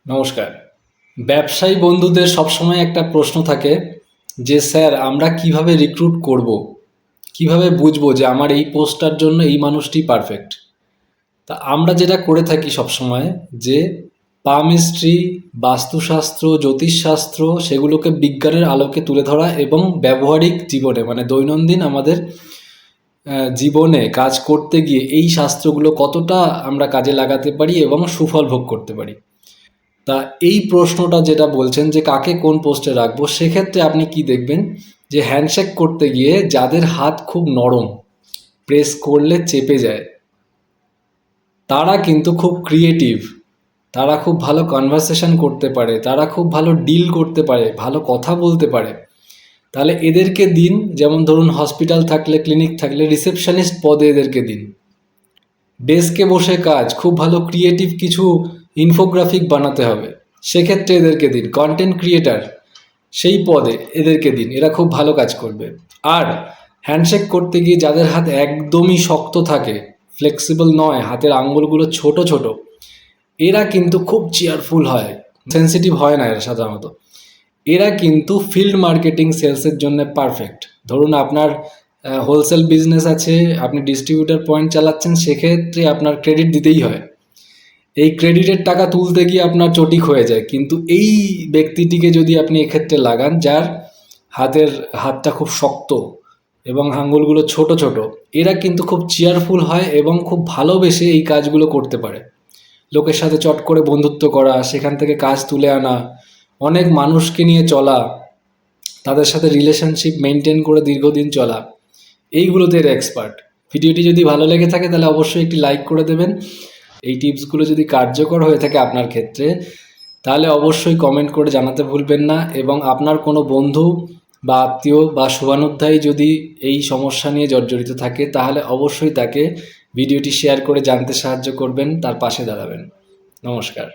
নমস্কার। ব্যবসায়ী বন্ধুদের সবসময় একটা প্রশ্ন থাকে যে স্যার আমরা কিভাবে রিক্রুট করব, কিভাবে বুঝবো যে আমার এই পোস্টটার জন্য এই মানুষটি পারফেক্ট। তা আমরা যেটা করে থাকি সবসময় যে পামিস্ট্রি, বাস্তুশাস্ত্র, জ্যোতিষশাস্ত্র সেগুলোকে বিজ্ঞানের আলোকে তুলে ধরা এবং ব্যবহারিক জীবনে মানে দৈনন্দিন আমাদের জীবনে কাজ করতে গিয়ে এই শাস্ত্রগুলো কতটা আমরা কাজে লাগাতে পারি এবং সুফল ভোগ করতে পারি। তা এই প্রশ্নটা যেটা বলছেন যে কাকে কোন পোস্টে রাখবো, সেক্ষেত্রে আপনি কি দেখবেন যে হ্যান্ডশেক করতে গিয়ে যাদের হাত খুব নরম, প্রেস করলে চেপে যায়, তারা কিন্তু খুব ক্রিয়েটিভ, তারা খুব ভালো কনভারসেশন করতে পারে, তারা খুব ভালো ডিল করতে পারে, ভালো কথা বলতে পারে। তাহলে এদেরকে দিন, যেমন ধরুন হসপিটাল থাকলে, ক্লিনিক থাকলে রিসেপশনিস্ট পদে এদেরকে দিন। ডেস্কে বসে কাজ, খুব ভালো ক্রিয়েটিভ কিছু ইনফোগ্রাফিক বানাতে হবে, সেক্ষেত্রে এদেরকে দিন। কন্টেন্ট ক্রিয়েটার সেই পদে এদেরকে দিন, এরা খুব ভালো কাজ করবে। আর হ্যান্ডশেক করতে গিয়ে যাদের হাত একদমই শক্ত থাকে, ফ্লেক্সিবল নয়, হাতের আঙ্গুলগুলো ছোট ছোট, এরা কিন্তু খুব চেয়ারফুল হয়, সেন্সিটিভ হয় না এরা সাধারণত। এরা কিন্তু ফিল্ড মার্কেটিং সেলসের জন্য পারফেক্ট। ধরুন আপনার হোলসেল বিজনেস আছে, আপনি ডিস্ট্রিবিউটার পয়েন্ট চালাচ্ছেন, সেক্ষেত্রে আপনার ক্রেডিট দিতেই হয়। এই ক্রেডিটের টাকা তুলতে গিয়ে আপনার চটিক হয়ে যায়, কিন্তু এই ব্যক্তিটিকে যদি আপনি এক্ষেত্রে লাগান, যার হাতটা খুব শক্ত এবং আঙুলগুলো ছোট ছোট, এরা কিন্তু খুব চেয়ারফুল হয় এবং খুব ভালোবেসে এই কাজগুলো করতে পারে। লোকের সাথে চট করে বন্ধুত্ব করা, সেখান থেকে কাজ তুলে আনা, অনেক মানুষকে নিয়ে চলা, তাদের সাথে রিলেশনশিপ মেনটেন করে দীর্ঘদিন চলা, এইগুলোতে এরা এক্সপার্ট। ভিডিওটি যদি ভালো লেগে থাকে তাহলে অবশ্যই একটি লাইক করে দেবেন। এই টিপসগুলো যদি কার্যকর হয়ে থাকে আপনার ক্ষেত্রে, তাহলে অবশ্যই কমেন্ট করে জানাতে ভুলবেন না। এবং আপনার কোনো বন্ধু বা আত্মীয় বা শুভানুধ্যায়ী যদি এই সমস্যা নিয়ে জর্জরিত থাকে, তাহলে অবশ্যই তাকে ভিডিওটি শেয়ার করে জানতে সাহায্য করবেন, তার পাশে দাঁড়াবেন। নমস্কার।